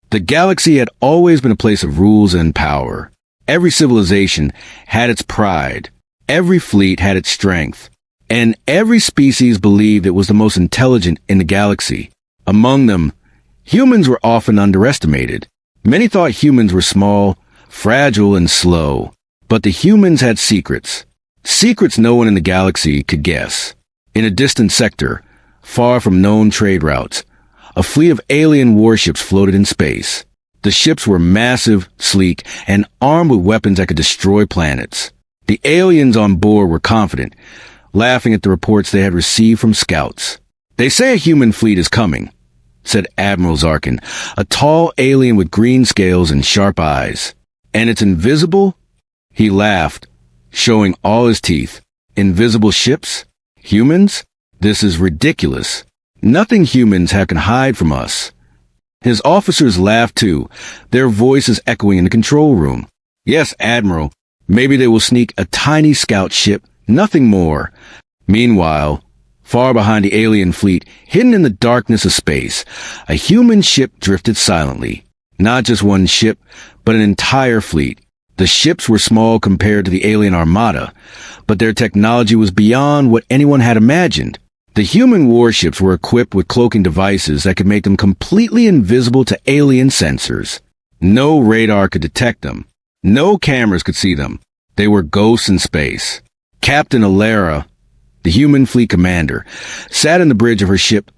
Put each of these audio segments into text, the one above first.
The galaxy had always been a place of rules and power. Every civilization had its pride. Every fleet had its strength. And every species believed it was the most intelligent in the galaxy. Among them, humans were often underestimated. Many thought humans were small, fragile, and slow. But the humans had secrets. Secrets no one in the galaxy could guess. In a distant sector, far from known trade routes, a fleet of alien warships floated in space. The ships were massive, sleek, and armed with weapons that could destroy planets. The aliens on board were confident, laughing at the reports they had received from scouts. "They say a human fleet is coming," said Admiral Zarkin, a tall alien with green scales and sharp eyes. "And it's invisible?" He laughed, showing all his teeth. "Invisible ships? Humans? This is ridiculous. Nothing humans can hide from us." His officers laughed too, their voices echoing in the control room. "Yes, Admiral. Maybe they will sneak a tiny scout ship, nothing more." Meanwhile, far behind the alien fleet, hidden in the darkness of space, a human ship drifted silently. Not just one ship, but an entire fleet. The ships were small compared to the alien armada, but their technology was beyond what anyone had imagined. The human warships were equipped with cloaking devices that could make them completely invisible to alien sensors. No radar could detect them. No cameras could see them. They were ghosts in space. Captain Alara, the human fleet commander, sat in the bridge of her ship,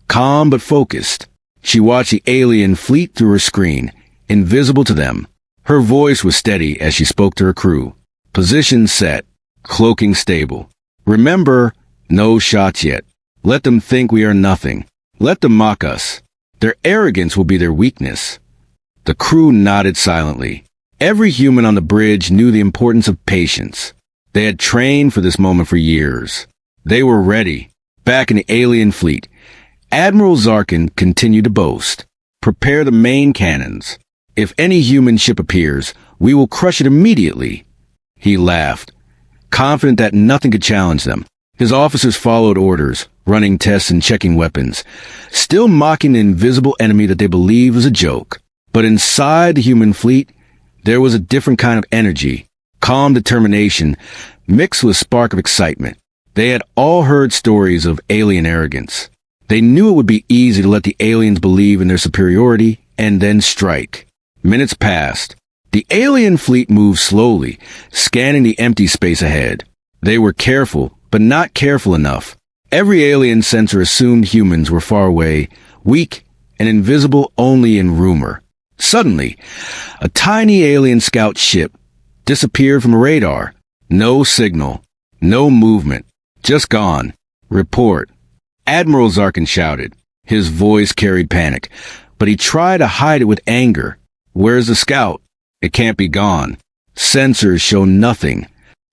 calm but focused. She watched the alien fleet through her screen, invisible to them. Her voice was steady as she spoke to her crew. "Position set. Cloaking stable. Remember, no shots yet. Let them think we are nothing. Let them mock us. Their arrogance will be their weakness." The crew nodded silently. Every human on the bridge knew the importance of patience. They had trained for this moment for years. They were ready. Back in the alien fleet, Admiral Zarkin continued to boast. "Prepare the main cannons. If any human ship appears, we will crush it immediately." He laughed, confident that nothing could challenge them. His officers followed orders, running tests and checking weapons, still mocking the invisible enemy that they believed was a joke. But inside the human fleet, there was a different kind of energy, calm determination, mixed with a spark of excitement. They had all heard stories of alien arrogance. They knew it would be easy to let the aliens believe in their superiority and then strike. Minutes passed. The alien fleet moved slowly, scanning the empty space ahead. They were careful, but not careful enough. Every alien sensor assumed humans were far away, weak, and invisible only in rumor. Suddenly, a tiny alien scout ship disappeared from radar. No signal, no movement, just gone. "Report." Admiral Zarkin shouted. His voice carried panic, but he tried to hide it with anger. "Where's the scout? It can't be gone. Sensors show nothing."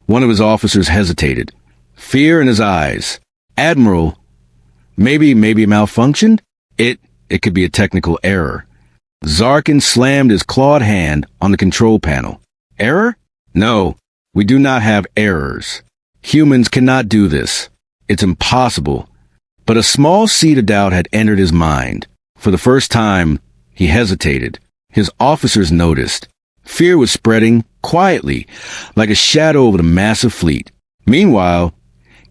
One of his officers hesitated, fear in his eyes. "Admiral, maybe it malfunctioned? It could be a technical error." Zarkin slammed his clawed hand on the control panel. "Error? No, we do not have errors. Humans cannot do this. It's impossible." But a small seed of doubt had entered his mind. For the first time, he hesitated. His officers noticed. Fear was spreading, quietly, like a shadow over the massive fleet. Meanwhile,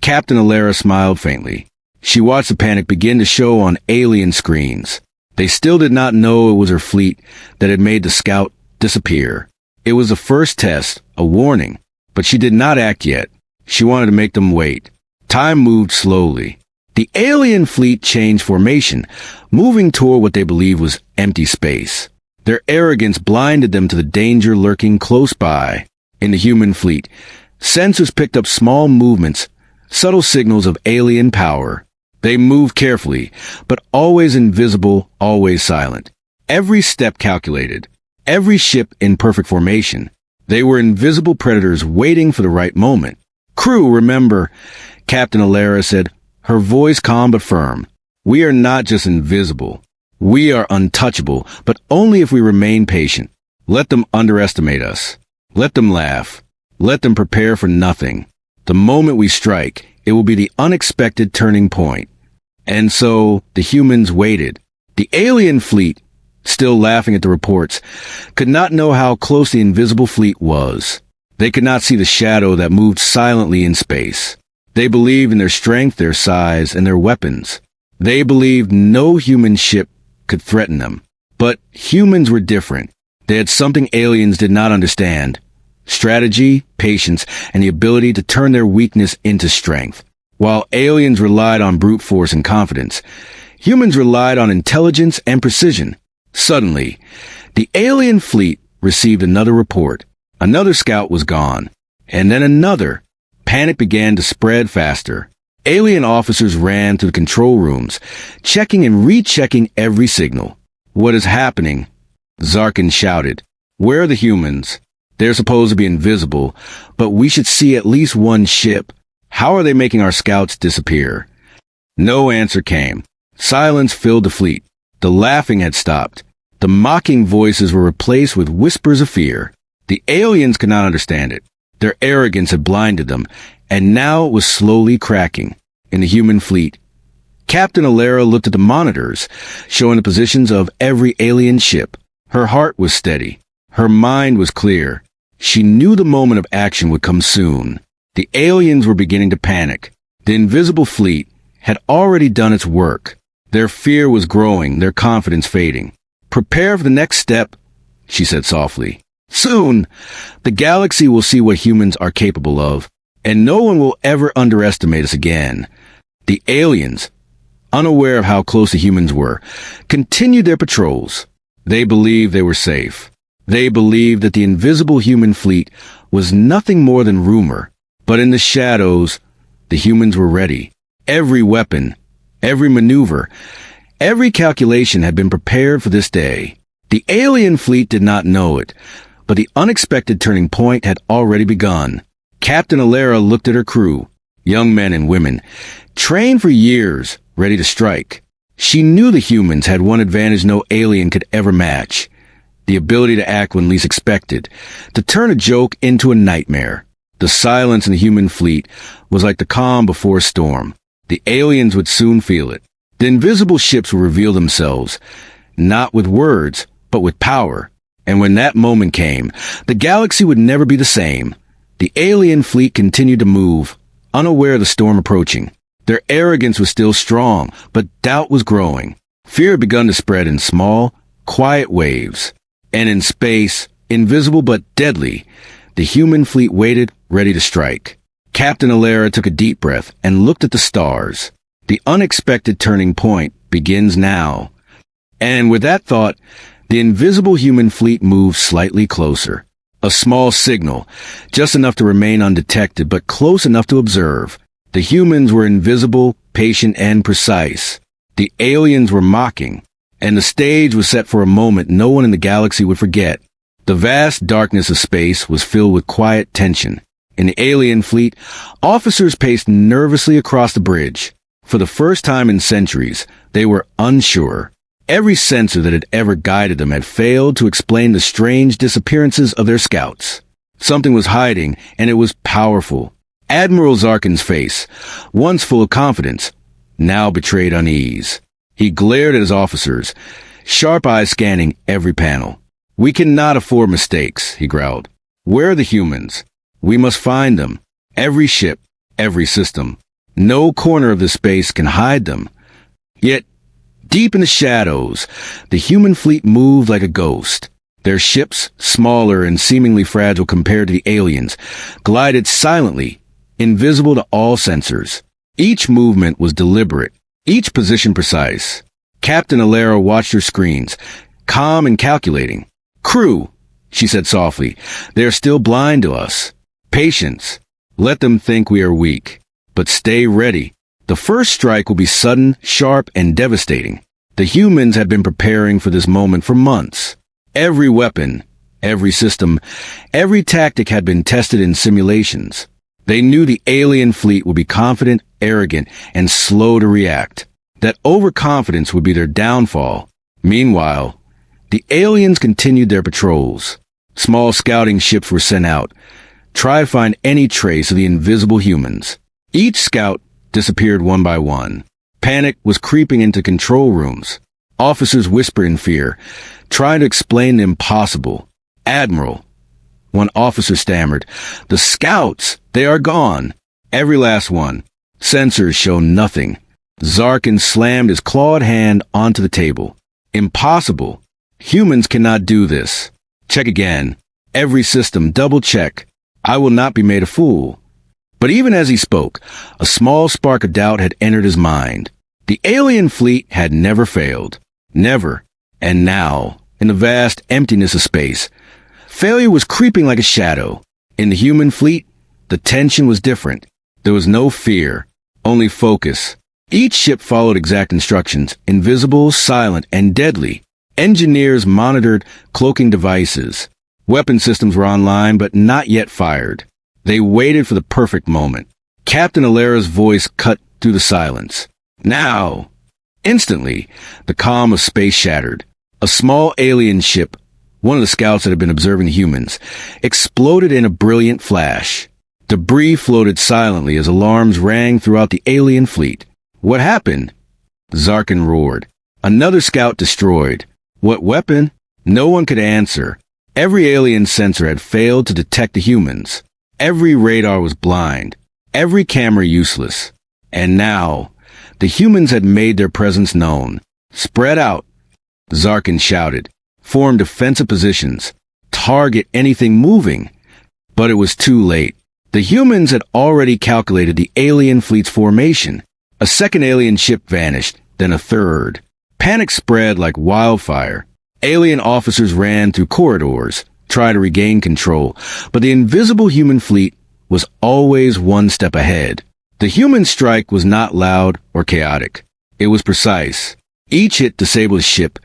Captain Alara smiled faintly. She watched the panic begin to show on alien screens. They still did not know it was her fleet that had made the scout disappear. It was the first test, a warning, but she did not act yet. She wanted to make them wait. Time moved slowly. The alien fleet changed formation, moving toward what they believed was empty space. Their arrogance blinded them to the danger lurking close by. In the human fleet, sensors picked up small movements, subtle signals of alien power. They moved carefully, but always invisible, always silent. Every step calculated. Every ship in perfect formation. They were invisible predators waiting for the right moment. "Crew, remember," Captain Alara said, her voice calm but firm. "We are not just invisible. We are untouchable, but only if we remain patient. Let them underestimate us. Let them laugh. Let them prepare for nothing. The moment we strike, it will be the unexpected turning point." And so the humans waited. The alien fleet, still laughing at the reports, could not know how close the invisible fleet was. They could not see the shadow that moved silently in space. They believed in their strength, their size, and their weapons. They believed no human ship could threaten them. But humans were different. They had something aliens did not understand: strategy, patience, and the ability to turn their weakness into strength. While aliens relied on brute force and confidence, humans relied on intelligence and precision. Suddenly, the alien fleet received another report. Another scout was gone, and then another. Panic began to spread faster. Alien officers ran to the control rooms, checking and rechecking every signal. "What is happening?" Zarkin shouted. "Where are the humans? They're supposed to be invisible, but we should see at least one ship. How are they making our scouts disappear?" No answer came. Silence filled the fleet. The laughing had stopped. The mocking voices were replaced with whispers of fear. The aliens could not understand it. Their arrogance had blinded them, and now it was slowly cracking. In the human fleet, Captain Alera looked at the monitors, showing the positions of every alien ship. Her heart was steady. Her mind was clear. She knew the moment of action would come soon. The aliens were beginning to panic. The invisible fleet had already done its work. Their fear was growing, their confidence fading. "Prepare for the next step," she said softly. "Soon, the galaxy will see what humans are capable of, and no one will ever underestimate us again." The aliens, unaware of how close the humans were, continued their patrols. They believed they were safe. They believed that the invisible human fleet was nothing more than rumor. But in the shadows, the humans were ready. Every weapon, every maneuver, every calculation had been prepared for this day. The alien fleet did not know it, but the unexpected turning point had already begun. Captain Alera looked at her crew, young men and women, trained for years, ready to strike. She knew the humans had one advantage no alien could ever match: the ability to act when least expected, to turn a joke into a nightmare. The silence in the human fleet was like the calm before a storm. The aliens would soon feel it. The invisible ships would reveal themselves, not with words, but with power. And when that moment came, the galaxy would never be the same. The alien fleet continued to move, unaware of the storm approaching. Their arrogance was still strong, but doubt was growing. Fear had begun to spread in small, quiet waves. And in space, invisible but deadly, the human fleet waited, ready to strike. Captain Alera took a deep breath and looked at the stars. The unexpected turning point begins now. And with that thought, the invisible human fleet moved slightly closer. A small signal, just enough to remain undetected, but close enough to observe. The humans were invisible, patient, and precise. The aliens were mocking, and the stage was set for a moment no one in the galaxy would forget. The vast darkness of space was filled with quiet tension. In the alien fleet, officers paced nervously across the bridge. For the first time in centuries, they were unsure. Every sensor that had ever guided them had failed to explain the strange disappearances of their scouts. Something was hiding, and it was powerful. Admiral Zarkin's face, once full of confidence, now betrayed unease. He glared at his officers, sharp eyes scanning every panel. "We cannot afford mistakes," he growled. "Where are the humans? We must find them. Every ship, every system. No corner of this space can hide them." Yet, deep in the shadows, the human fleet moved like a ghost. Their ships, smaller and seemingly fragile compared to the aliens, glided silently, invisible to all sensors. Each movement was deliberate, each position precise. Captain Alera watched her screens, calm and calculating. "Crew," she said softly, "they are still blind to us. Patience. Let them think we are weak. But stay ready. The first strike will be sudden, sharp, and devastating." The humans had been preparing for this moment for months. Every weapon, every system, every tactic had been tested in simulations. They knew the alien fleet would be confident, arrogant, and slow to react. That overconfidence would be their downfall. Meanwhile, the aliens continued their patrols. Small scouting ships were sent out. Try to find any trace of the invisible humans. Each scout disappeared one by one. Panic was creeping into control rooms. Officers whispered in fear, trying to explain the impossible. "Admiral," one officer stammered, "the scouts, they are gone. Every last one. Sensors show nothing." Zarkin slammed his clawed hand onto the table. "Impossible. Humans cannot do this. Check again. Every system, double check. I will not be made a fool." But even as he spoke, a small spark of doubt had entered his mind. The alien fleet had never failed. Never. And now, in the vast emptiness of space, failure was creeping like a shadow. In the human fleet, the tension was different. There was no fear, only focus. Each ship followed exact instructions, invisible, silent, and deadly. Engineers monitored cloaking devices. Weapon systems were online, but not yet fired. They waited for the perfect moment. Captain Alera's voice cut through the silence. "Now!" Instantly, the calm of space shattered. A small alien ship, one of the scouts that had been observing the humans, exploded in a brilliant flash. Debris floated silently as alarms rang throughout the alien fleet. "What happened?" Zarkin roared. "Another scout destroyed." "What weapon?" No one could answer. Every alien sensor had failed to detect the humans. Every radar was blind. Every camera useless. And now, the humans had made their presence known. "Spread out," Zarkin shouted. "Form defensive positions. Target anything moving." But it was too late. The humans had already calculated the alien fleet's formation. A second alien ship vanished, then a third. Panic spread like wildfire. Alien officers ran through corridors, trying to regain control, but the invisible human fleet was always one step ahead. The human strike was not loud or chaotic. It was precise. Each hit disabled a ship.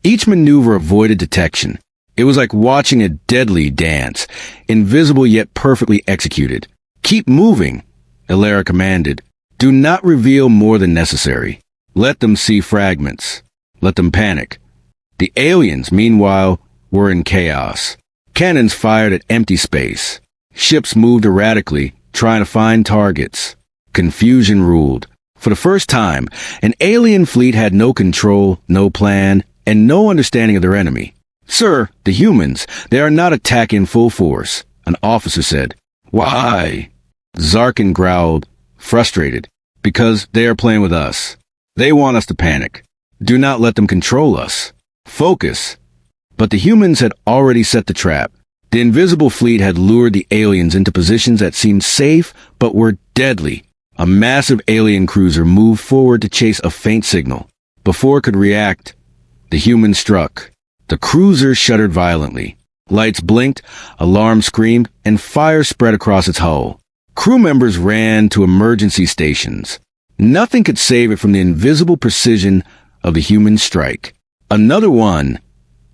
Each maneuver avoided detection. It was like watching a deadly dance, invisible yet perfectly executed. "Keep moving," Alera commanded. "Do not reveal more than necessary. Let them see fragments. Let them panic." The aliens, meanwhile, were in chaos. Cannons fired at empty space. Ships moved erratically, trying to find targets. Confusion ruled. For the first time, an alien fleet had no control, no plan, and no understanding of their enemy. "Sir, the humans, they are not attacking full force," an officer said. "Why?" Zarkin growled, frustrated. "Because they are playing with us. They want us to panic. Do not let them control us. Focus." But the humans had already set the trap. The invisible fleet had lured the aliens into positions that seemed safe but were deadly. A massive alien cruiser moved forward to chase a faint signal. Before it could react, the humans struck. The cruiser shuddered violently. Lights blinked, alarms screamed, and fire spread across its hull. Crew members ran to emergency stations. Nothing could save it from the invisible precision of the human strike. "Another one,"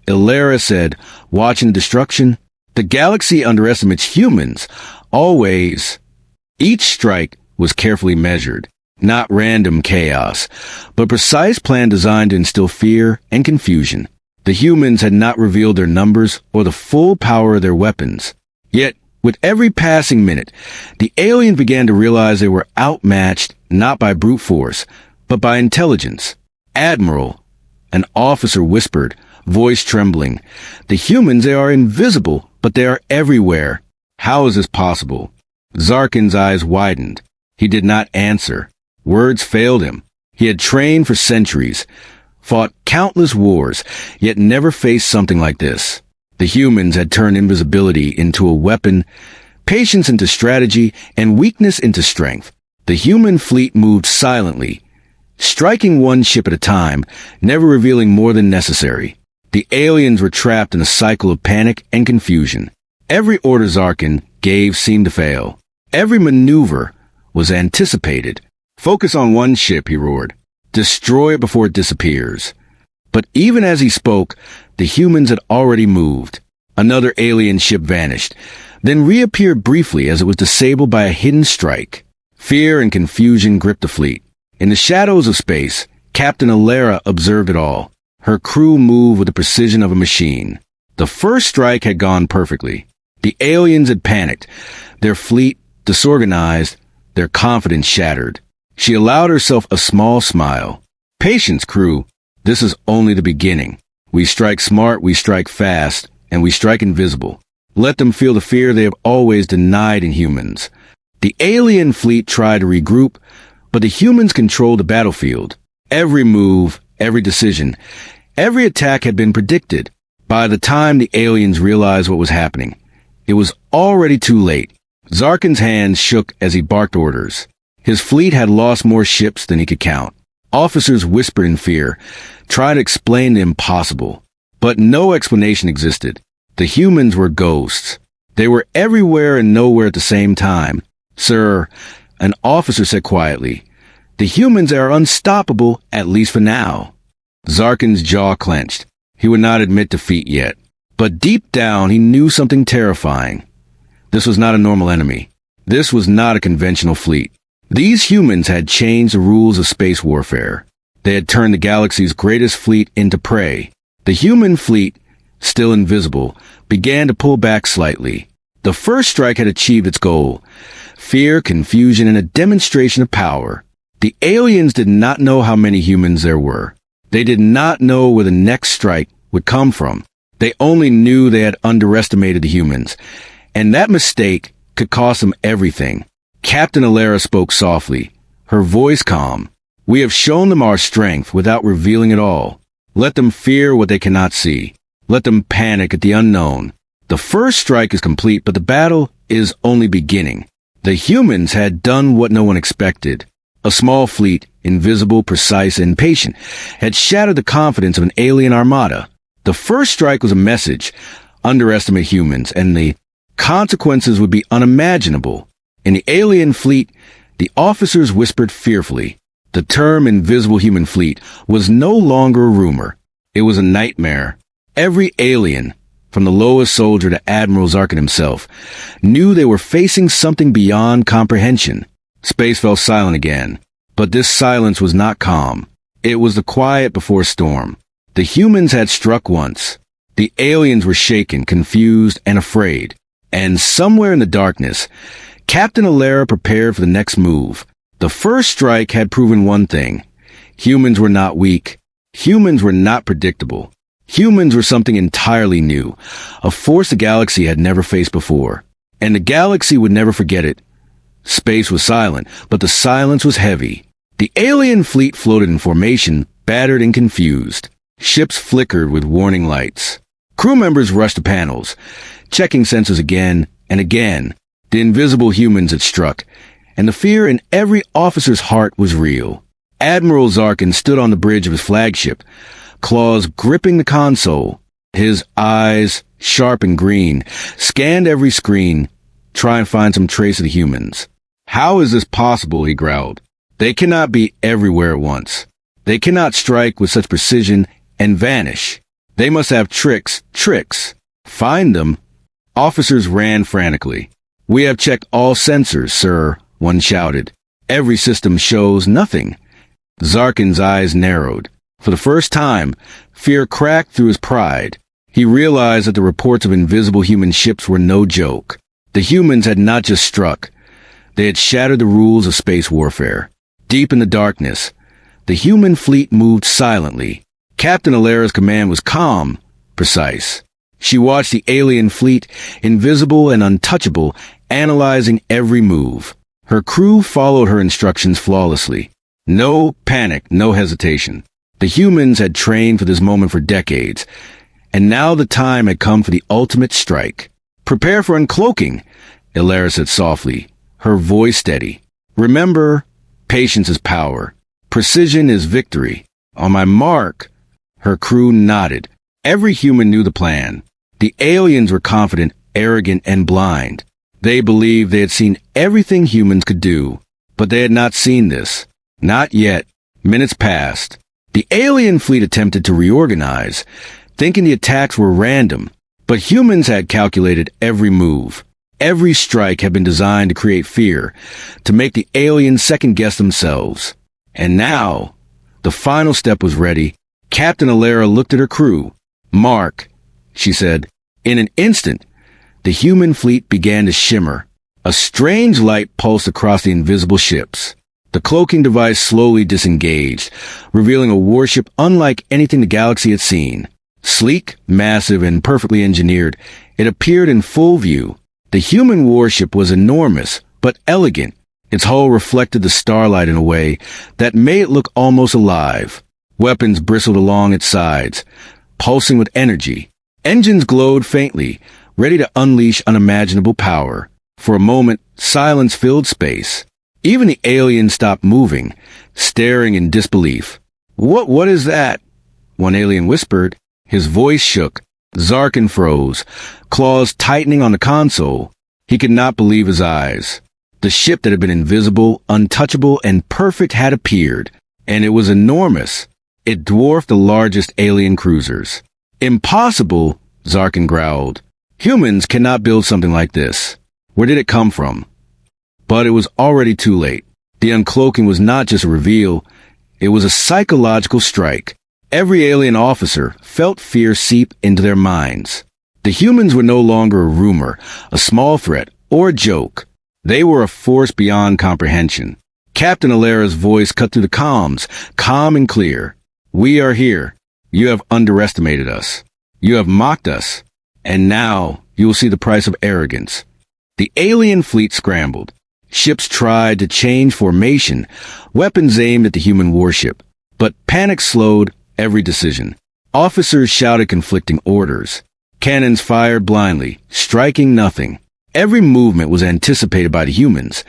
Ilera said, watching destruction. "The galaxy underestimates humans. Always." Each strike was carefully measured. Not random chaos, but precise plan designed to instill fear and confusion. The humans had not revealed their numbers or the full power of their weapons. Yet, with every passing minute, the alien began to realize they were outmatched not by brute force, but by intelligence. "Admiral," an officer whispered, voice trembling. "The humans, they are invisible, but they are everywhere. How is this possible?" Zarkin's eyes widened. He did not answer. Words failed him. He had trained for centuries, fought countless wars, yet never faced something like this. The humans had turned invisibility into a weapon, patience into strategy, and weakness into strength. The human fleet moved silently, striking one ship at a time, never revealing more than necessary. The aliens were trapped in a cycle of panic and confusion. Every order Zarkin gave seemed to fail. Every maneuver was anticipated. "Focus on one ship," he roared. "Destroy it before it disappears." But even as he spoke, the humans had already moved. Another alien ship vanished, then reappeared briefly as it was disabled by a hidden strike. Fear and confusion gripped the fleet. In the shadows of space, Captain Alera observed it all. Her crew moved with the precision of a machine. The first strike had gone perfectly. The aliens had panicked, their fleet disorganized, their confidence shattered. She allowed herself a small smile. "Patience, crew. This is only the beginning. We strike smart, we strike fast, and we strike invisible. Let them feel the fear they have always denied in humans. The alien fleet tried to regroup, but the humans controlled the battlefield. Every move, every decision, every attack had been predicted. By the time the aliens realized what was happening, it was already too late. Zarkin's hands shook as he barked orders. His fleet had lost more ships than he could count. Officers whispered in fear, trying to explain the impossible. But no explanation existed. The humans were ghosts. They were everywhere and nowhere at the same time. Sir, an officer said quietly, the humans are unstoppable, at least for now. Zarkin's jaw clenched. He would not admit defeat yet. But deep down, he knew something terrifying. This was not a normal enemy. This was not a conventional fleet. These humans had changed the rules of space warfare. They had turned the galaxy's greatest fleet into prey. The human fleet, still invisible, began to pull back slightly. The first strike had achieved its goal. Fear, confusion, and a demonstration of power. The aliens did not know how many humans there were. They did not know where the next strike would come from. They only knew they had underestimated the humans. And that mistake could cost them everything. Captain Alara spoke softly, her voice calm. We have shown them our strength without revealing it all. Let them fear what they cannot see. Let them panic at the unknown. The first strike is complete, but the battle is only beginning. The humans had done what no one expected. A small fleet, invisible, precise, and patient, had shattered the confidence of an alien armada. The first strike was a message: underestimate humans, and the consequences would be unimaginable. In the alien fleet, the officers whispered fearfully. The term invisible human fleet was no longer a rumor. It was a nightmare. Every alien, from the lowest soldier to Admiral Zarkin himself, knew they were facing something beyond comprehension. Space fell silent again. But this silence was not calm. It was the quiet before a storm. The humans had struck once. The aliens were shaken, confused, and afraid. And somewhere in the darkness, Captain Alara prepared for the next move. The first strike had proven one thing. Humans were not weak. Humans were not predictable. Humans were something entirely new, a force the galaxy had never faced before. And the galaxy would never forget it. Space was silent, but the silence was heavy. The alien fleet floated in formation, battered and confused. Ships flickered with warning lights. Crew members rushed to panels, checking sensors again and again. The invisible humans had struck, and the fear in every officer's heart was real. Admiral Zarkin stood on the bridge of his flagship, claws gripping the console. His eyes, sharp and green, scanned every screen, trying to find some trace of the humans. How is this possible, he growled. They cannot be everywhere at once. They cannot strike with such precision and vanish. They must have tricks. Find them. Officers ran frantically. We have checked all sensors, sir, one shouted. Every system shows nothing. Zarkin's eyes narrowed. For the first time, fear cracked through his pride. He realized that the reports of invisible human ships were no joke. The humans had not just struck. They had shattered the rules of space warfare. Deep in the darkness, the human fleet moved silently. Captain Alara's command was calm, precise. She watched the alien fleet, invisible and untouchable, analyzing every move. Her crew followed her instructions flawlessly. No panic, no hesitation. The humans had trained for this moment for decades, and now the time had come for the ultimate strike. Prepare for uncloaking, Alara said softly, her voice steady. Remember, patience is power. Precision is victory. On my mark. Her crew nodded. Every human knew the plan. The aliens were confident, arrogant, and blind. They believed they had seen everything humans could do, but they had not seen this. Not yet. Minutes passed. The alien fleet attempted to reorganize, thinking the attacks were random, but humans had calculated every move. Every strike had been designed to create fear, to make the aliens second-guess themselves. And now, the final step was ready. Captain Alara looked at her crew. Mark, she said. In an instant, the human fleet began to shimmer. A strange light pulsed across the invisible ships. The cloaking device slowly disengaged, revealing a warship unlike anything the galaxy had seen. Sleek, massive, and perfectly engineered, it appeared in full view. The human warship was enormous, but elegant. Its hull reflected the starlight in a way that made it look almost alive. Weapons bristled along its sides, pulsing with energy. Engines glowed faintly, ready to unleash unimaginable power. For a moment, silence filled space. Even the aliens stopped moving, staring in disbelief. What is that?" one alien whispered. His voice shook. Zarkin froze, claws tightening on the console. He could not believe his eyes. The ship that had been invisible, untouchable, and perfect had appeared, and it was enormous. It dwarfed the largest alien cruisers. "Impossible," Zarkin growled. "Humans cannot build something like this. Where did it come from?" But it was already too late. The uncloaking was not just a reveal, it was a psychological strike. Every alien officer felt fear seep into their minds. The humans were no longer a rumor, a small threat, or a joke. They were a force beyond comprehension. Captain Alera's voice cut through the comms, calm and clear. "We are here. You have underestimated us. You have mocked us. And now you will see the price of arrogance." The alien fleet scrambled. Ships tried to change formation, weapons aimed at the human warship. But panic slowed every decision. Officers shouted conflicting orders. Cannons fired blindly, striking nothing. Every movement was anticipated by the humans,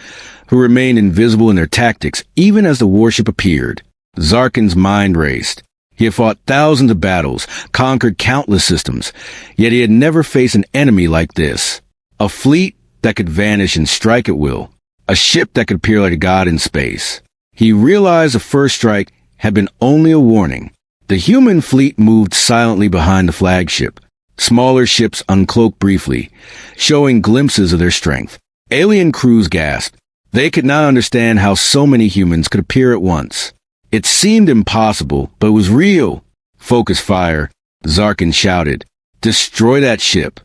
who remained invisible in their tactics even as the warship appeared. Zarkin's mind raced. He had fought thousands of battles, conquered countless systems, yet he had never faced an enemy like this. A fleet that could vanish and strike at will. A ship that could appear like a god in space. He realized the first strike had been only a warning. The human fleet moved silently behind the flagship. Smaller ships uncloaked briefly, showing glimpses of their strength. Alien crews gasped. They could not understand how so many humans could appear at once. It seemed impossible, but it was real. "Focus fire," Zarkin shouted. "Destroy that ship."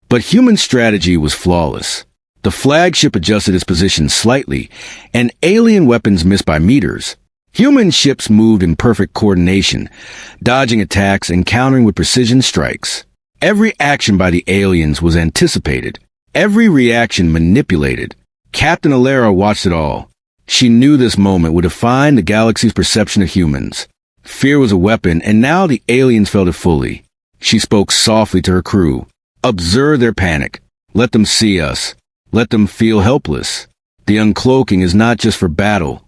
But human strategy was flawless. The flagship adjusted its position slightly, and alien weapons missed by meters. Human ships moved in perfect coordination, dodging attacks and countering with precision strikes. Every action by the aliens was anticipated, every reaction manipulated. Captain Alera watched it all. She knew this moment would define the galaxy's perception of humans. Fear was a weapon, and now the aliens felt it fully. She spoke softly to her crew. "Observe their panic. Let them see us. Let them feel helpless. The uncloaking is not just for battle.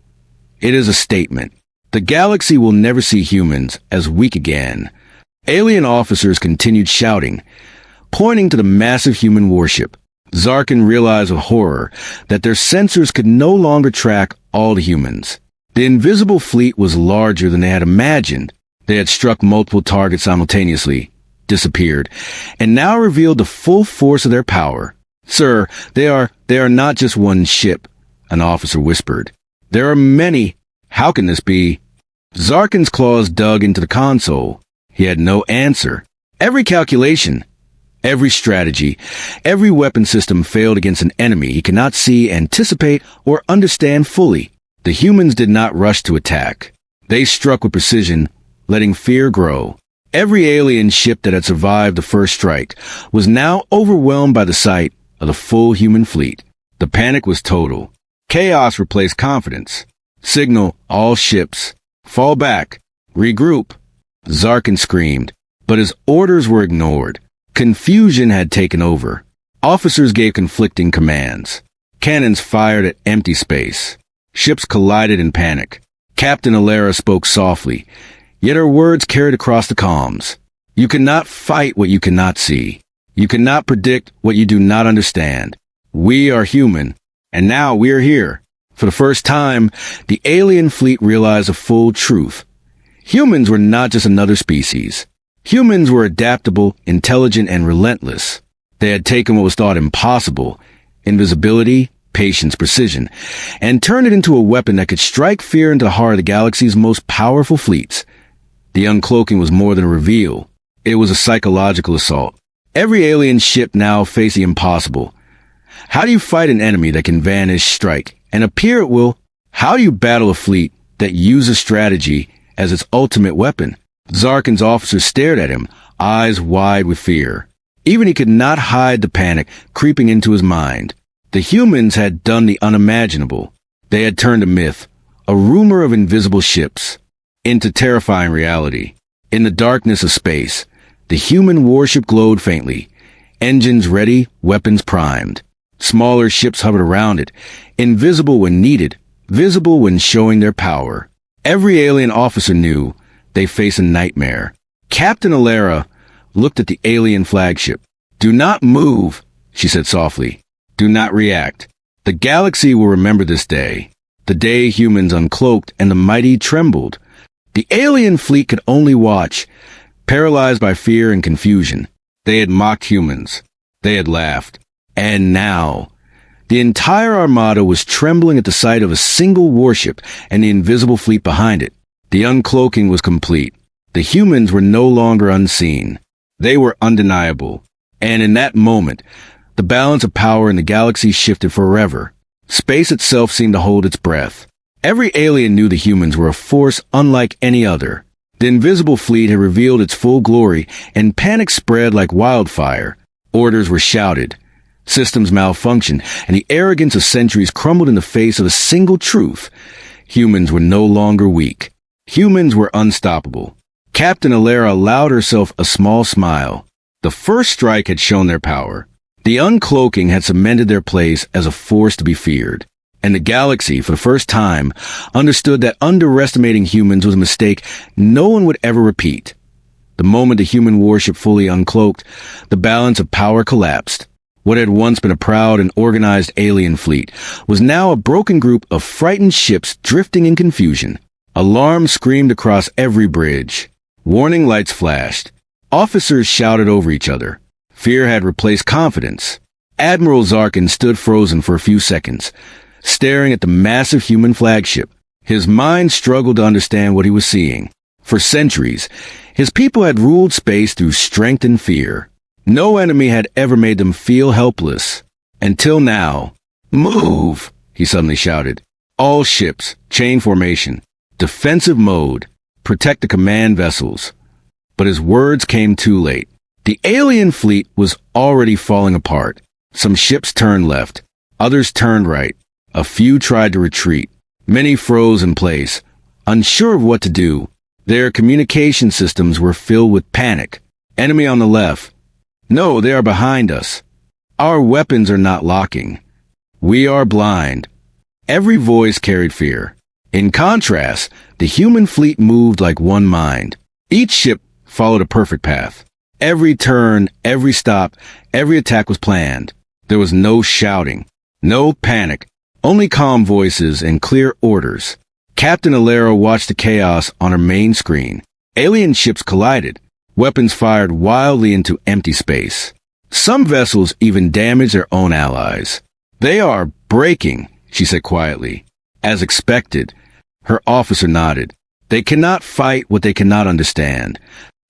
It is a statement. The galaxy will never see humans as weak again." Alien officers continued shouting, pointing to the massive human warship. Zarkin realized with horror that their sensors could no longer track all the humans. The invisible fleet was larger than they had imagined. They had struck multiple targets simultaneously, disappeared, and now revealed the full force of their power. "Sir, they are not just one ship," an officer whispered. "There are many. How can this be?" Zarkin's claws dug into the console. He had no answer. Every calculation, every strategy, every weapon system failed against an enemy he could not see, anticipate, or understand fully. The humans did not rush to attack. They struck with precision, letting fear grow. Every alien ship that had survived the first strike was now overwhelmed by the sight of the full human fleet. The panic was total. Chaos replaced confidence. "Signal all ships. Fall back. Regroup." Zarkin screamed, but his orders were ignored. Confusion had taken over. Officers gave conflicting commands. Cannons fired at empty space. Ships collided in panic. Captain Alera spoke softly, yet her words carried across the comms. "You cannot fight what you cannot see. You cannot predict what you do not understand. We are human, and now we are here." For the first time, the alien fleet realized the full truth. Humans were not just another species. Humans were adaptable, intelligent, and relentless. They had taken what was thought impossible, invisibility, patience, precision, and turned it into a weapon that could strike fear into the heart of the galaxy's most powerful fleets. The uncloaking was more than a reveal. It was a psychological assault. Every alien ship now faced the impossible. How do you fight an enemy that can vanish, strike, and appear at will? How do you battle a fleet that uses strategy as its ultimate weapon? Zarkin's officers stared at him, eyes wide with fear. Even he could not hide the panic creeping into his mind. The humans had done the unimaginable. They had turned a myth, a rumor of invisible ships, into terrifying reality. In the darkness of space, the human warship glowed faintly. Engines ready, weapons primed. Smaller ships hovered around it, invisible when needed, visible when showing their power. Every alien officer knew they faced a nightmare. Captain Alara looked at the alien flagship. "Do not move," she said softly. "Do not react. The galaxy will remember this day. The day humans uncloaked and the mighty trembled." The alien fleet could only watch, paralyzed by fear and confusion. They had mocked humans. They had laughed. And now, the entire armada was trembling at the sight of a single warship and the invisible fleet behind it. The uncloaking was complete. The humans were no longer unseen. They were undeniable. And in that moment, the balance of power in the galaxy shifted forever. Space itself seemed to hold its breath. Every alien knew the humans were a force unlike any other. The invisible fleet had revealed its full glory, and panic spread like wildfire. Orders were shouted. Systems malfunctioned, and the arrogance of centuries crumbled in the face of a single truth. Humans were no longer weak. Humans were unstoppable. Captain Alara allowed herself a small smile. The first strike had shown their power. The uncloaking had cemented their place as a force to be feared. And the galaxy, for the first time, understood that underestimating humans was a mistake no one would ever repeat. The moment the human warship fully uncloaked, the balance of power collapsed. What had once been a proud and organized alien fleet was now a broken group of frightened ships drifting in confusion. Alarms screamed across every bridge. Warning lights flashed. Officers shouted over each other. Fear had replaced confidence. Admiral Zarkin stood frozen for a few seconds, staring at the massive human flagship. His mind struggled to understand what he was seeing. For centuries, his people had ruled space through strength and fear. No enemy had ever made them feel helpless. Until now. "Move!" he suddenly shouted. "All ships, chain formation, defensive mode, protect the command vessels." But his words came too late. The alien fleet was already falling apart. Some ships turned left, others turned right. A few tried to retreat. Many froze in place, unsure of what to do. Their communication systems were filled with panic. "Enemy on the left. No, they are behind us. Our weapons are not locking. We are blind." Every voice carried fear. In contrast, the human fleet moved like one mind. Each ship followed a perfect path. Every turn, every stop, every attack was planned. There was no shouting, no panic, only calm voices and clear orders. Captain Alara watched the chaos on her main screen. Alien ships collided. Weapons fired wildly into empty space. Some vessels even damaged their own allies. "They are breaking," she said quietly. As expected, her officer nodded. "They cannot fight what they cannot understand."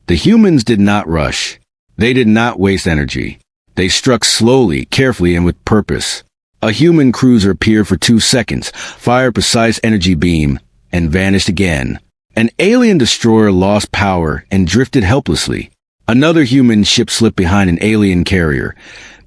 The humans did not rush. They did not waste energy. They struck slowly, carefully, and with purpose. A human cruiser appeared for 2 seconds, fired a precise energy beam, and vanished again. An alien destroyer lost power and drifted helplessly. Another human ship slipped behind an alien carrier,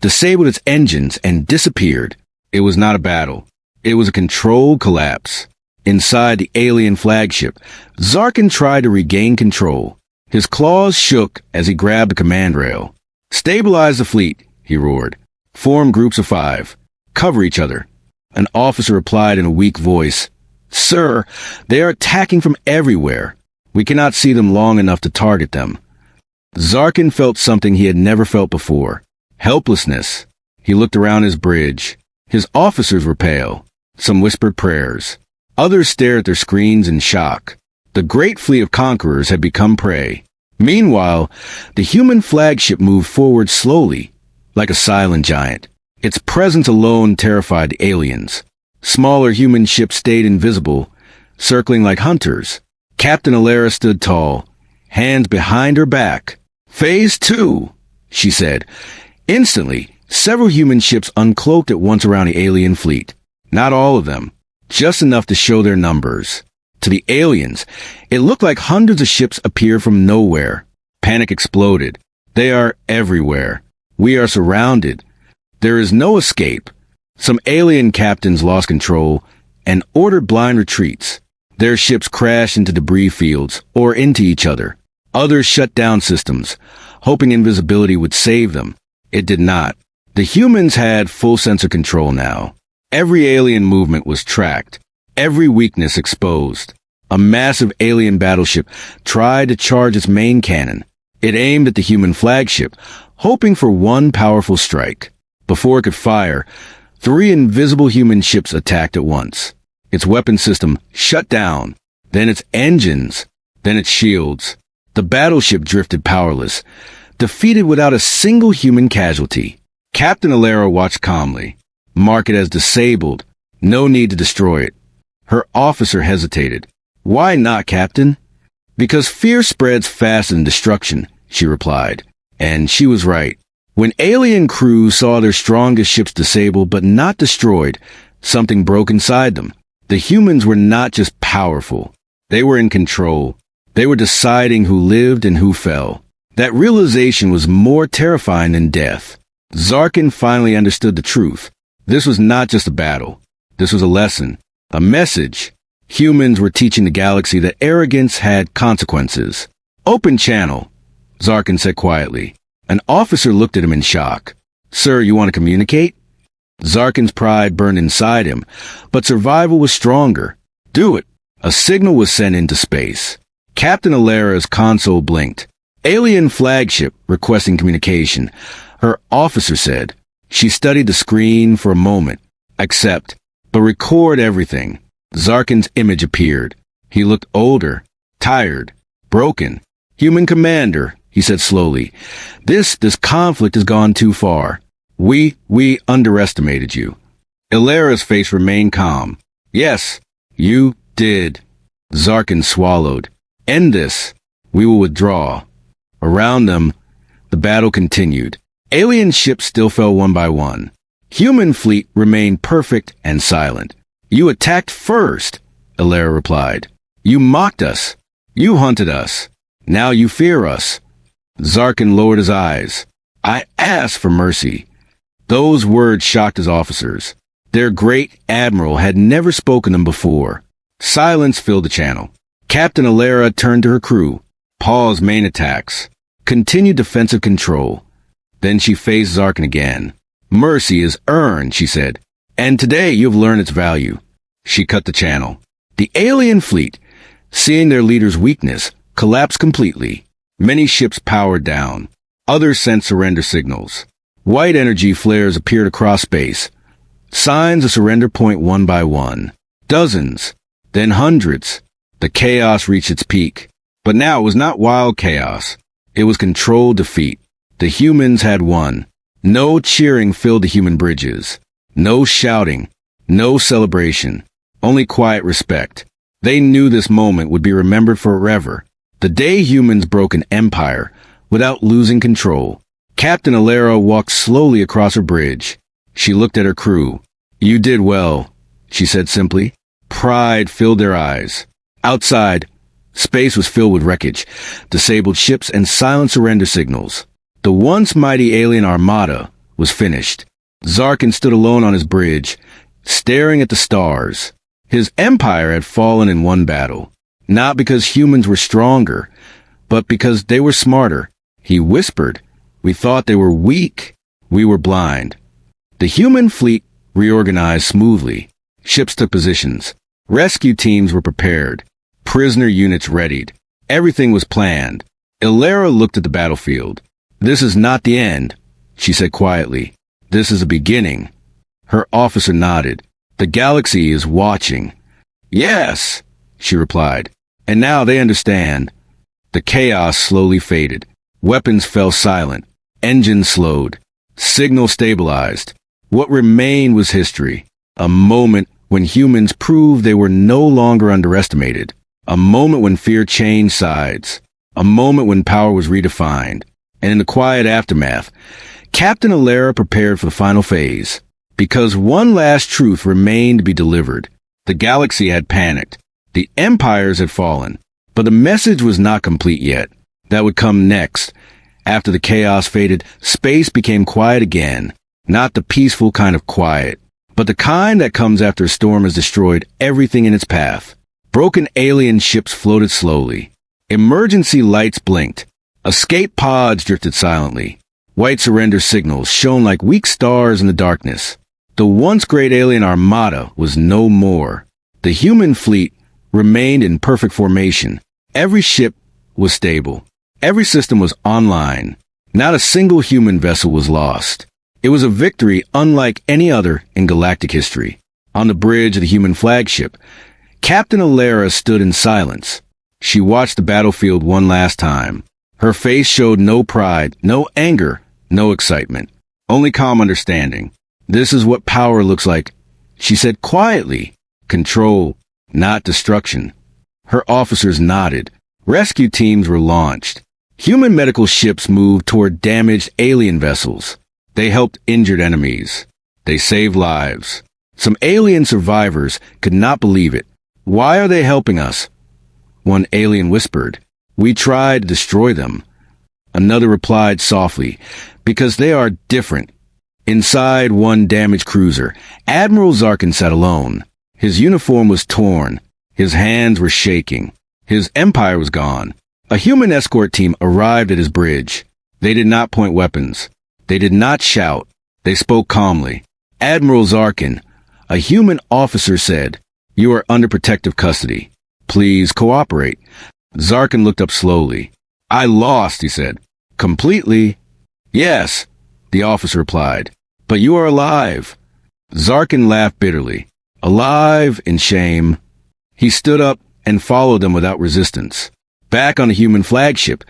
disabled its engines, and disappeared. It was not a battle. It was a controlled collapse. Inside the alien flagship, Zarkin tried to regain control. His claws shook as he grabbed the command rail. "Stabilize the fleet," he roared. "Form groups of 5. Cover each other." An officer replied in a weak voice, "Sir, they are attacking from everywhere. We cannot see them long enough to target them." Zarkin felt something he had never felt before. Helplessness. He looked around his bridge. His officers were pale. Some whispered prayers. Others stared at their screens in shock. The great fleet of conquerors had become prey. Meanwhile, the human flagship moved forward slowly, like a silent giant. Its presence alone terrified the aliens. Smaller human ships stayed invisible, circling like hunters. Captain Alara stood tall, hands behind her back. "Phase 2, she said. Instantly, several human ships uncloaked at once around the alien fleet. Not all of them. just enough to show their numbers. To the aliens, it looked like hundreds of ships appeared from nowhere. Panic exploded. They are everywhere. We are surrounded. There is no escape. Some alien captains lost control and ordered blind retreats. Their ships crashed into debris fields or into each other. Others shut down systems, hoping invisibility would save them. It did not. The humans had full sensor control now. Every alien movement was tracked. Every weakness exposed. A massive alien battleship tried to charge its main cannon. It aimed at the human flagship, hoping for one powerful strike. Before it could fire, 3 invisible human ships attacked at once. Its weapon system shut down, then its engines, then its shields. The battleship drifted powerless, defeated without a single human casualty. Captain Alera watched calmly. Mark it as disabled. No need to destroy it. Her officer hesitated. Why not, Captain? Because fear spreads faster than destruction, she replied. And she was right. When alien crews saw their strongest ships disabled but not destroyed, something broke inside them. The humans were not just powerful. They were in control. They were deciding who lived and who fell. That realization was more terrifying than death. Zarkin finally understood the truth. This was not just a battle. This was a lesson. A message. Humans were teaching the galaxy that arrogance had consequences. Open channel, Zarkin said quietly. An officer looked at him in shock. Sir, you want to communicate? Zarkin's pride burned inside him, but survival was stronger. Do it. A signal was sent into space. Captain Alera's console blinked. Alien flagship requesting communication. Her officer said. She studied the screen for a moment. Accept, but record everything. Zarkin's image appeared. He looked older, tired, broken. Human commander, he said slowly. This conflict has gone too far. We underestimated you. Alera's face remained calm. Yes, you did. Zarkin swallowed. End this. We will withdraw. Around them, the battle continued. Alien ships still fell one by one. Human fleet remained perfect and silent. You attacked first, Alera replied. You mocked us. You hunted us. Now you fear us. Zarkin lowered his eyes. I asked for mercy. Those words shocked his officers. Their great admiral had never spoken them before. Silence filled the channel. Captain Alera turned to her crew. Pause main attacks. Continue defensive control. Then she faced Zarkin again. Mercy is earned, she said. And today you've learned its value. She cut the channel. The alien fleet, seeing their leader's weakness, collapsed completely. Many ships powered down. Others sent surrender signals. White energy flares appeared across space. Signs of surrender point one by one. Dozens. Then hundreds. The chaos reached its peak. But now it was not wild chaos. It was controlled defeat. The humans had won. No cheering filled the human bridges. No shouting. No celebration. Only quiet respect. They knew this moment would be remembered forever. The day humans broke an empire without losing control. Captain Alera walked slowly across her bridge. She looked at her crew. You did well, she said simply. Pride filled their eyes. Outside, space was filled with wreckage, disabled ships, and silent surrender signals. The once mighty alien armada was finished. Zarkin stood alone on his bridge, staring at the stars. His empire had fallen in one battle, not because humans were stronger, but because they were smarter. He whispered, we thought they were weak. We were blind. The human fleet reorganized smoothly. Ships took positions. Rescue teams were prepared. Prisoner units readied. Everything was planned. Alera looked at the battlefield. This is not the end, she said quietly. This is a beginning. Her officer nodded. The galaxy is watching. Yes, she replied. And now they understand. The chaos slowly faded. Weapons fell silent. Engines slowed. Signal stabilized. What remained was history. A moment when humans proved they were no longer underestimated. A moment when fear changed sides. A moment when power was redefined. And in the quiet aftermath, Captain Alera prepared for the final phase. Because one last truth remained to be delivered. The galaxy had panicked. The empires had fallen. But the message was not complete yet. That would come next. After the chaos faded, space became quiet again. Not the peaceful kind of quiet, but the kind that comes after a storm has destroyed everything in its path. Broken alien ships floated slowly. Emergency lights blinked. Escape pods drifted silently. White surrender signals shone like weak stars in the darkness. The once great alien armada was no more. The human fleet remained in perfect formation. Every ship was stable. Every system was online. Not a single human vessel was lost. It was a victory unlike any other in galactic history. On the bridge of the human flagship, Captain Alara stood in silence. She watched the battlefield one last time. Her face showed no pride, no anger, no excitement. Only calm understanding. This is what power looks like, she said quietly. Control, not destruction. Her officers nodded. Rescue teams were launched. Human medical ships moved toward damaged alien vessels. They helped injured enemies. They saved lives. Some alien survivors could not believe it. Why are they helping us? One alien whispered. We tried to destroy them. Another replied softly, because they are different. Inside one damaged cruiser, Admiral Zarkin sat alone. His uniform was torn. His hands were shaking. His empire was gone. A human escort team arrived at his bridge. They did not point weapons. They did not shout. They spoke calmly. Admiral Zarkin, a human officer, said, "You are under protective custody. Please cooperate." Zarkin looked up slowly. "I lost," he said. "Completely?" "Yes," the officer replied. "But you are alive." Zarkin laughed bitterly. Alive in shame. He stood up and followed them without resistance. Back on the human flagship,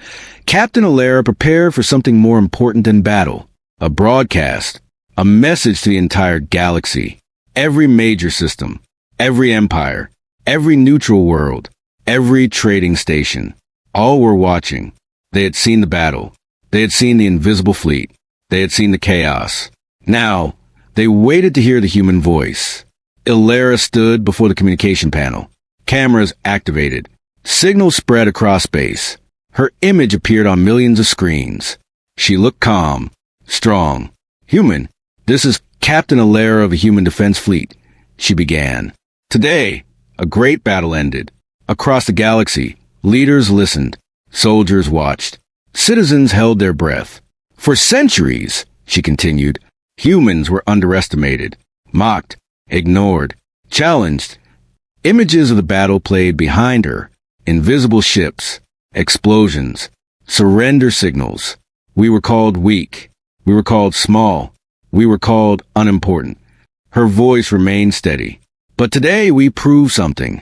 Captain Alara prepared for something more important than battle. A broadcast. A message to the entire galaxy. Every major system. Every empire. Every neutral world. Every trading station. All were watching. They had seen the battle. They had seen the invisible fleet. They had seen the chaos. Now, they waited to hear the human voice. Alara stood before the communication panel. Cameras activated. Signals spread across space. Her image appeared on millions of screens. She looked calm, strong. "Human, this is Captain Alara of the Human Defense Fleet," she began. Today, a great battle ended. Across the galaxy, leaders listened. Soldiers watched. Citizens held their breath. For centuries, she continued, humans were underestimated, mocked, ignored, challenged. Images of the battle played behind her. Invisible ships, explosions, surrender signals. We were called weak. We were called small. We were called unimportant. Her voice remained steady. But today we prove something.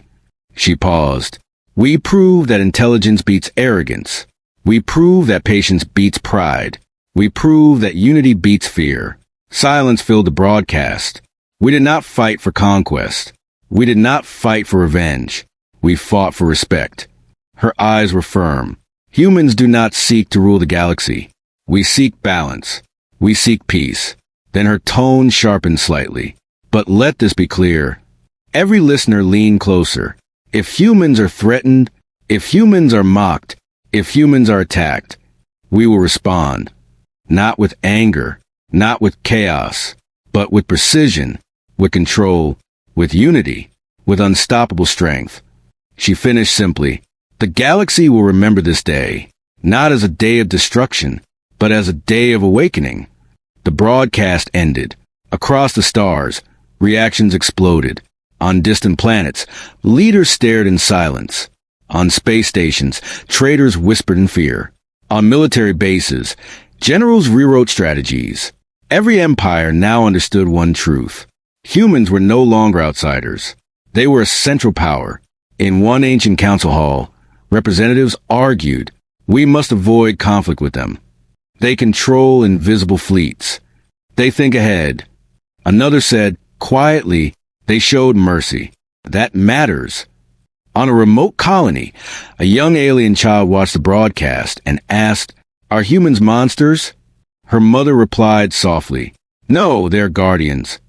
She paused. We prove that intelligence beats arrogance. We prove that patience beats pride. We prove that unity beats fear. Silence filled the broadcast. We did not fight for conquest. We did not fight for revenge. We fought for respect. Her eyes were firm. Humans do not seek to rule the galaxy. We seek balance. We seek peace. Then her tone sharpened slightly. But let this be clear. Every listener leaned closer. If humans are threatened, if humans are mocked, if humans are attacked, we will respond. Not with anger, not with chaos, but with precision, with control, with unity, with unstoppable strength. She finished simply, the galaxy will remember this day, not as a day of destruction, but as a day of awakening. The broadcast ended. Across the stars, reactions exploded. On distant planets, leaders stared in silence. On space stations, traders whispered in fear. On military bases, generals rewrote strategies. Every empire now understood one truth. Humans were no longer outsiders. They were a central power. In one ancient council hall, representatives argued, we must avoid conflict with them. They control invisible fleets. They think ahead. Another said, quietly, they showed mercy. That matters. On a remote colony, a young alien child watched the broadcast and asked, are humans monsters? Her mother replied softly, no, they're guardians.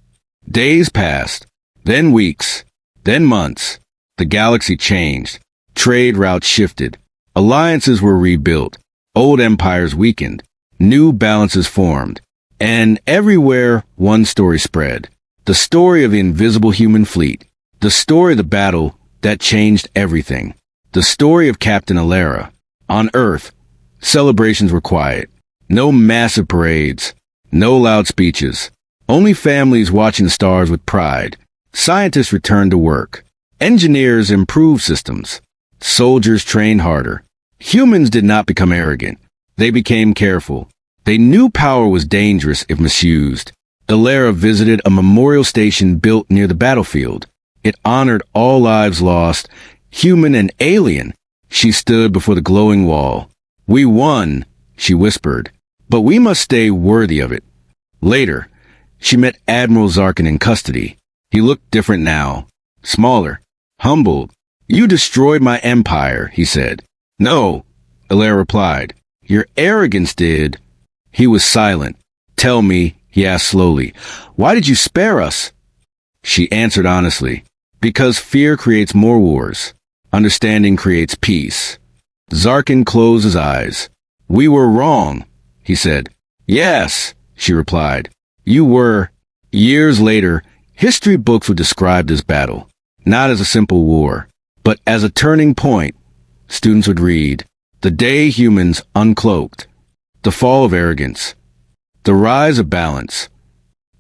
Days passed, then weeks, Then months. The galaxy changed. Trade routes shifted. Alliances were rebuilt. Old empires weakened. New balances formed. And everywhere, one story spread. The story of the invisible human fleet. The story of the battle that changed everything. The story of Captain Alara. On Earth, celebrations were quiet. No massive parades. No loud speeches. Only families watching the stars with pride. Scientists returned to work. Engineers improved systems. Soldiers trained harder. Humans did not become arrogant. They became careful. They knew power was dangerous if misused. Alara visited a memorial station built near the battlefield. It honored all lives lost, human and alien. She stood before the glowing wall. "We won," she whispered, "but we must stay worthy of it." Later, she met Admiral Zarkin in custody. He looked different now. Smaller. Humbled. "You destroyed my empire," he said. "No," Alara replied. "Your arrogance did." He was silent. "Tell me," he asked slowly, "why did you spare us?" She answered honestly. "Because fear creates more wars. Understanding creates peace." Zarkin closed his eyes. "We were wrong," he said. "Yes," she replied. "You were." Years later, history books would describe this battle, not as a simple war, but as a turning point. Students would read, "The day humans uncloaked," "The fall of arrogance," "The rise of balance."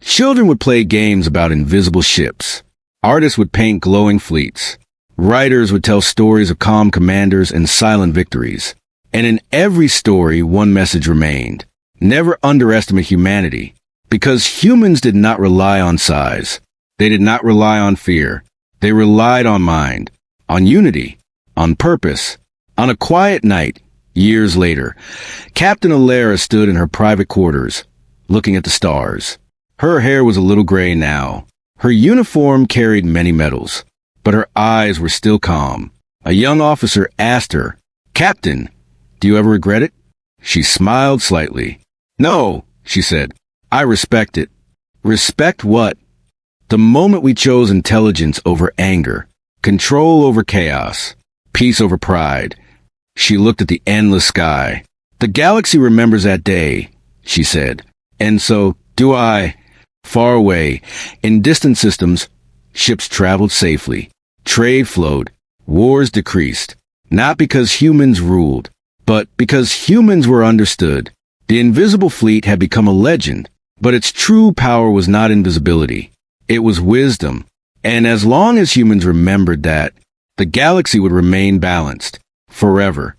Children would play games about invisible ships. Artists would paint glowing fleets. Writers would tell stories of calm commanders and silent victories. And in every story, one message remained. Never underestimate humanity, because humans did not rely on size. They did not rely on fear. They relied on mind, on unity, on purpose. On a quiet night, years later, Captain Alara stood in her private quarters, looking at the stars. Her hair was a little gray now. Her uniform carried many medals, but her eyes were still calm. A young officer asked her, "Captain, do you ever regret it?" She smiled slightly. "No," she said. "I respect it." "Respect what?" "The moment we chose intelligence over anger, control over chaos, peace over pride." She looked at the endless sky. "The galaxy remembers that day," she said. "And so do I." Far away, in distant systems, ships traveled safely. Trade flowed. Wars decreased. Not because humans ruled, but because humans were understood. The invisible fleet had become a legend, but its true power was not invisibility. It was wisdom. And as long as humans remembered that, the galaxy would remain balanced. Forever.